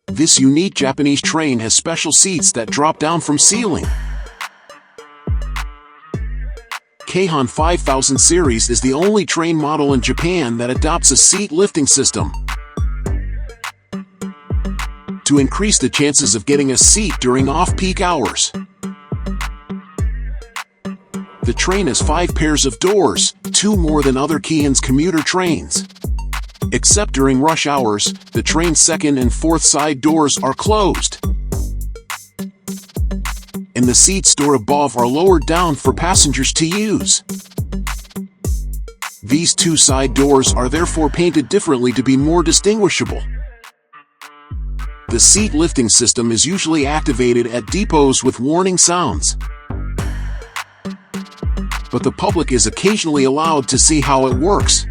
This unique Japanese train has special seats that drop down from ceiling. Keihan 5000 series is the only train model in Japan that adopts a seat lifting system to increase the chances of getting a seat during off-peak hours. The train has 5 pairs of doors, 2 more than other Keihan's commuter trains. Except during rush hours, the train's second and fourth side doors are closed, and the seats stored above are lowered down for passengers to use. These 2 side doors are therefore painted differently to be more distinguishable. The seat lifting system is usually activated at depots with warning sounds, but the public is occasionally allowed to see how it works.